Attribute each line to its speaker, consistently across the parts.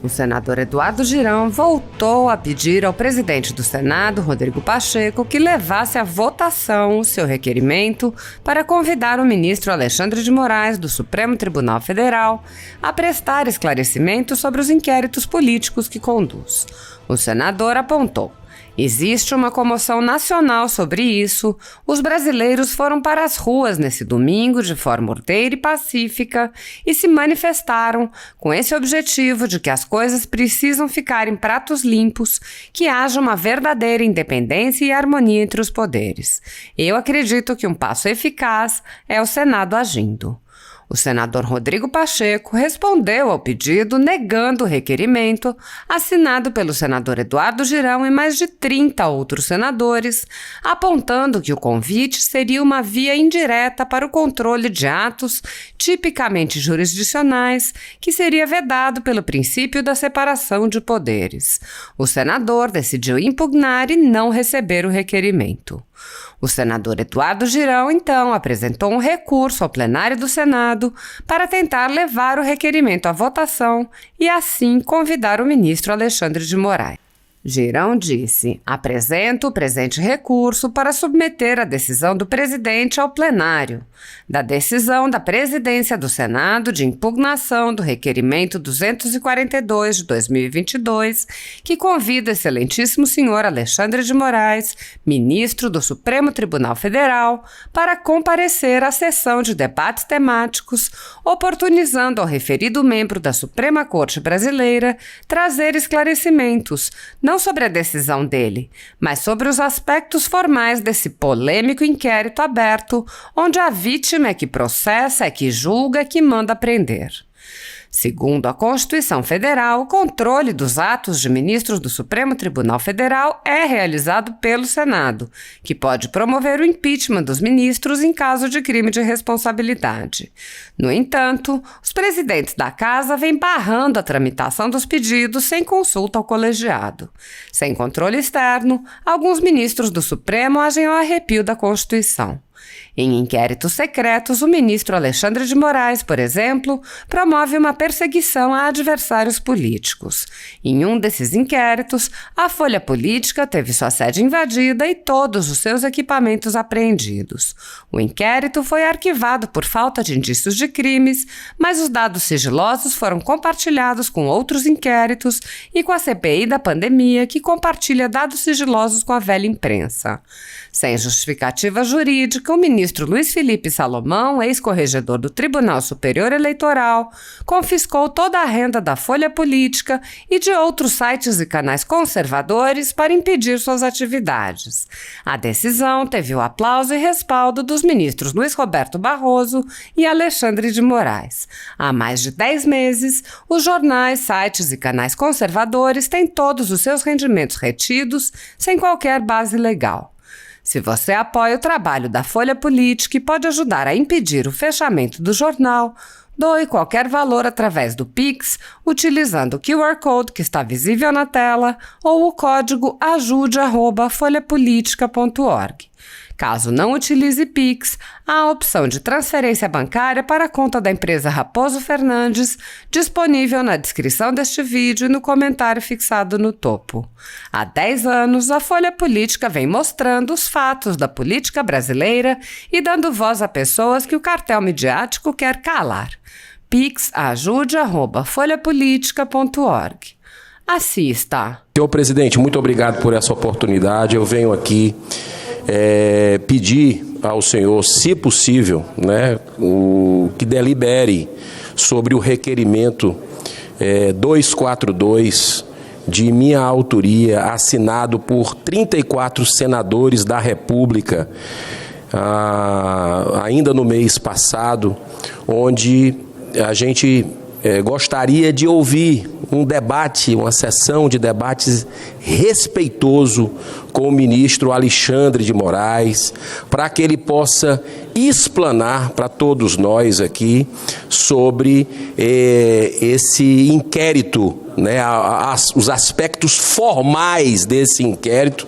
Speaker 1: O senador Eduardo Girão voltou a pedir ao presidente do Senado, Rodrigo Pacheco, que levasse à votação o seu requerimento para convidar o ministro Alexandre de Moraes, do Supremo Tribunal Federal, a prestar esclarecimentos sobre os inquéritos políticos que conduz. O senador apontou: existe uma comoção nacional sobre isso. Os brasileiros foram para as ruas nesse domingo de forma ordeira e pacífica e se manifestaram com esse objetivo de que as coisas precisam ficar em pratos limpos, que haja uma verdadeira independência e harmonia entre os poderes. Eu acredito que um passo eficaz é o Senado agindo. O senador Rodrigo Pacheco respondeu ao pedido negando o requerimento assinado pelo senador Eduardo Girão e mais de 30 outros senadores, apontando que o convite seria uma via indireta para o controle de atos tipicamente jurisdicionais, que seria vedado pelo princípio da separação de poderes. O senador decidiu impugnar e não receber o requerimento. O senador Eduardo Girão, então, apresentou um recurso ao plenário do Senado para tentar levar o requerimento à votação e, assim, convidar o ministro Alexandre de Moraes. Girão disse: apresento o presente recurso para submeter a decisão do presidente ao plenário da decisão da presidência do Senado de impugnação do requerimento 242 de 2022, que convida o excelentíssimo senhor Alexandre de Moraes, ministro do Supremo Tribunal Federal, para comparecer à sessão de debates temáticos, oportunizando ao referido membro da Suprema Corte Brasileira trazer esclarecimentos, não sobre a decisão dele, mas sobre os aspectos formais desse polêmico inquérito aberto, onde a vítima é que processa, é que julga, é que manda prender. Segundo a Constituição Federal, o controle dos atos de ministros do Supremo Tribunal Federal é realizado pelo Senado, que pode promover o impeachment dos ministros em caso de crime de responsabilidade. No entanto, os presidentes da Casa vêm barrando a tramitação dos pedidos sem consulta ao colegiado. Sem controle externo, alguns ministros do Supremo agem ao arrepio da Constituição. Em inquéritos secretos, o ministro Alexandre de Moraes, por exemplo, promove uma perseguição a adversários políticos. Em um desses inquéritos, a Folha Política teve sua sede invadida e todos os seus equipamentos apreendidos. O inquérito foi arquivado por falta de indícios de crimes, mas os dados sigilosos foram compartilhados com outros inquéritos e com a CPI da pandemia, que compartilha dados sigilosos com a velha imprensa. Sem justificativa jurídica, o ministro Luiz Felipe Salomão, ex-corregedor do Tribunal Superior Eleitoral, confiscou toda a renda da Folha Política e de outros sites e canais conservadores para impedir suas atividades. A decisão teve o aplauso e respaldo dos ministros Luiz Roberto Barroso e Alexandre de Moraes. Há mais de 10 meses, os jornais, sites e canais conservadores têm todos os seus rendimentos retidos sem qualquer base legal. Se você apoia o trabalho da Folha Política e pode ajudar a impedir o fechamento do jornal, doe qualquer valor através do Pix, utilizando o QR Code que está visível na tela ou o código ajude@folhapolitica.org. Caso não utilize Pix, há a opção de transferência bancária para a conta da empresa Raposo Fernandes, disponível na descrição deste vídeo e no comentário fixado no topo. Há 10 anos, a Folha Política vem mostrando os fatos da política brasileira e dando voz a pessoas que o cartel midiático quer calar. Pix ajude@folhapolitica.org. Assista.
Speaker 2: Senhor presidente, muito obrigado por essa oportunidade. Eu venho aqui pedir ao senhor, se possível, que delibere sobre o requerimento 242 de minha autoria, assinado por 34 senadores da República, ainda no mês passado, onde a gente gostaria de ouvir um debate, uma sessão de debates respeitoso com o ministro Alexandre de Moraes, para que ele possa explanar para todos nós aqui sobre esse inquérito, os aspectos formais desse inquérito,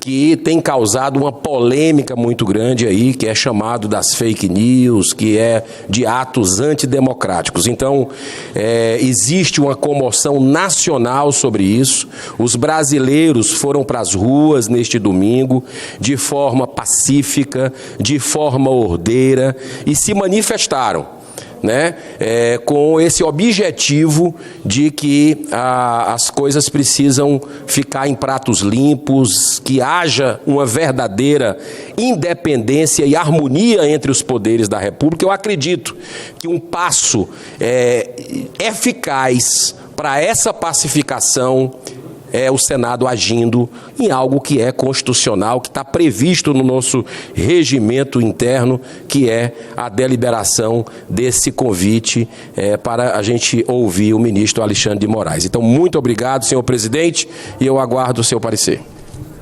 Speaker 2: que tem causado uma polêmica muito grande aí, que é chamado das fake news, que é de atos antidemocráticos. Então, existe uma comoção nacional sobre isso. Os brasileiros foram para as ruas neste domingo de forma pacífica, de forma ordeira e se manifestaram, né, com esse objetivo de que as coisas precisam ficar em pratos limpos, que haja uma verdadeira independência e harmonia entre os poderes da República. Eu acredito que um passo eficaz para essa pacificação é o Senado agindo em algo que é constitucional, que está previsto no nosso regimento interno, que é a deliberação desse convite para a gente ouvir o ministro Alexandre de Moraes. Então, muito obrigado, senhor presidente, e eu aguardo o seu parecer.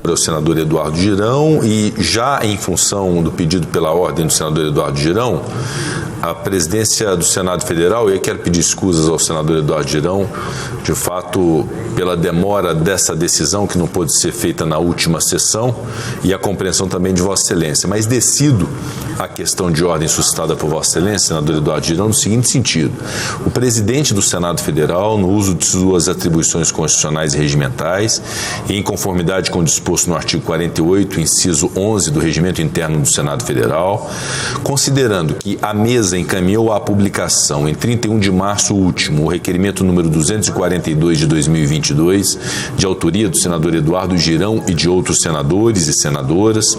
Speaker 3: O senador Eduardo Girão, e já em função do pedido pela ordem do senador Eduardo Girão, a presidência do Senado Federal, e eu quero pedir escusas ao senador Eduardo Girão, de fato, pela demora dessa decisão, que não pôde ser feita na última sessão, e a compreensão também de Vossa Excelência. Mas decido a questão de ordem suscitada por Vossa Excelência, senador Eduardo Girão, no seguinte sentido: o presidente do Senado Federal, no uso de suas atribuições constitucionais e regimentais, e em conformidade com o disposto no artigo 48, inciso 11 do Regimento Interno do Senado Federal, considerando que a mesa encaminhou à publicação em 31 de março último o requerimento número 242 de 2022, de autoria do senador Eduardo Girão e de outros senadores e senadoras,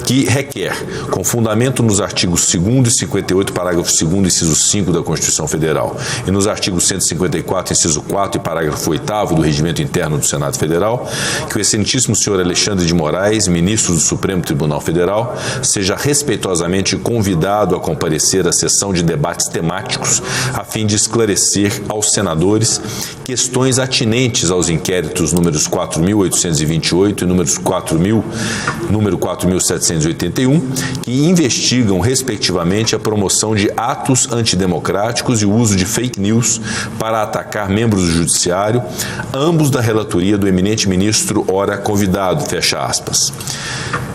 Speaker 3: que requer, com fundamento nos artigos 2º e 58, parágrafo 2º, inciso 5 da Constituição Federal, e nos artigos 154, inciso 4 e parágrafo 8º do Regimento Interno do Senado Federal, que o excelentíssimo senhor Alexandre de Moraes, ministro do Supremo Tribunal Federal, seja respeitosamente convidado a comparecer à sessão de debates temáticos, a fim de esclarecer aos senadores questões atinentes aos inquéritos números 4.828 e número 4.781, que investigam, respectivamente, a promoção de atos antidemocráticos e o uso de fake news para atacar membros do Judiciário, ambos da relatoria do eminente ministro ora convidado, fecha aspas.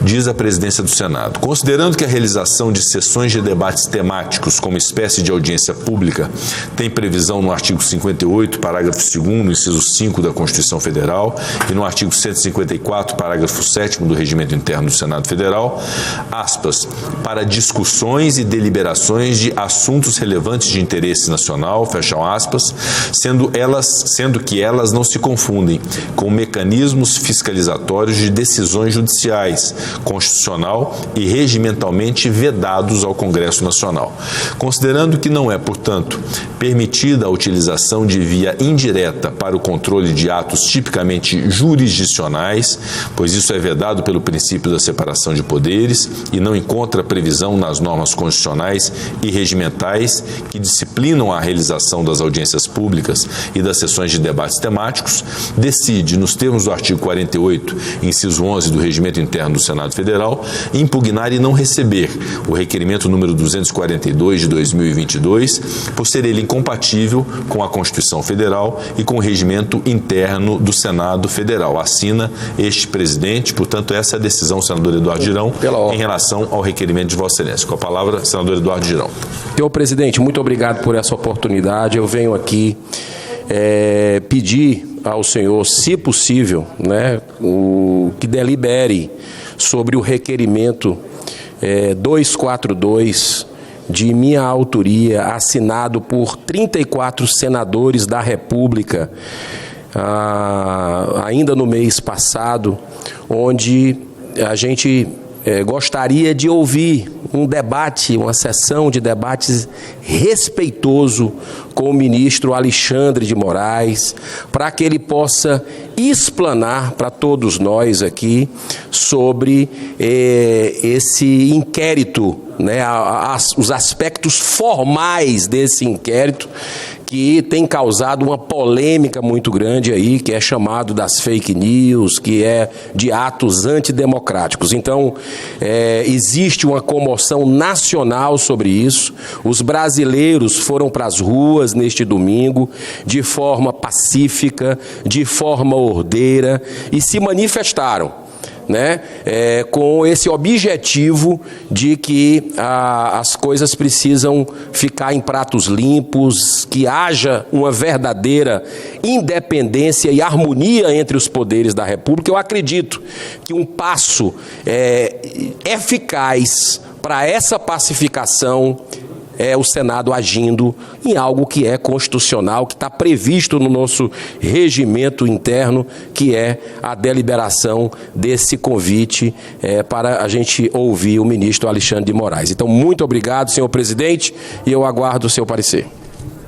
Speaker 3: Diz a presidência do Senado: considerando que a realização de sessões de debates temáticos como espécie de audiência pública tem previsão no artigo 58, parágrafo 2º, inciso 5 da Constituição Federal e no artigo 154, parágrafo 7º do Regimento Interno do Senado Federal, aspas, para discussões e deliberações de assuntos relevantes de interesse nacional, fecham aspas, sendo que elas não se confundem com mecanismos fiscalizatórios de decisões judiciais, constitucional e regimentalmente vedados ao Congresso Nacional. Considerando que não é, portanto, permitida a utilização de via indireta para o controle de atos tipicamente jurisdicionais, pois isso é vedado pelo princípio da separação de poderes e não encontra previsão nas normas constitucionais e regimentais que disciplinam a realização das audiências públicas e das sessões de debates temáticos, decide, nos termos do artigo 48, inciso 11 do Regimento Interno do Senado Federal, impugnar e não receber o requerimento número 242 de 2022, por ser ele incompatível com a Constituição Federal e com o regimento interno do Senado Federal. Assina este presidente, portanto, essa é a decisão, senador Eduardo Girão, em relação ao requerimento de Vossa Excelência. Com a palavra, senador Eduardo Girão.
Speaker 2: Senhor presidente, muito obrigado por essa oportunidade. Eu venho aqui pedir ao senhor, se possível, né, que delibere sobre o requerimento 242 de minha autoria, assinado por 34 senadores da República, ainda no mês passado, onde a gente gostaria de ouvir um debate, uma sessão de debates respeitoso com o ministro Alexandre de Moraes, para que ele possa explanar para todos nós aqui sobre esse inquérito, né, os aspectos formais desse inquérito, que tem causado uma polêmica muito grande aí, que é chamado das fake news, que é de atos antidemocráticos. Então, existe uma comoção nacional sobre isso. Os brasileiros foram para as ruas neste domingo de forma pacífica, de forma ordeira, e se manifestaram, né, com esse objetivo de que as coisas precisam ficar em pratos limpos, que haja uma verdadeira independência e harmonia entre os poderes da República. Eu acredito que um passo eficaz para essa pacificação é o Senado agindo em algo que é constitucional, que está previsto no nosso regimento interno, que é a deliberação desse convite para a gente ouvir o ministro Alexandre de Moraes. Então, muito obrigado, senhor presidente, e eu aguardo o seu parecer.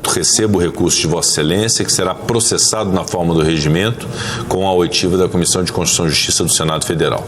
Speaker 3: Recebo o recurso de Vossa Excelência, que será processado na forma do regimento com a oitiva da Comissão de Constituição e Justiça do Senado Federal.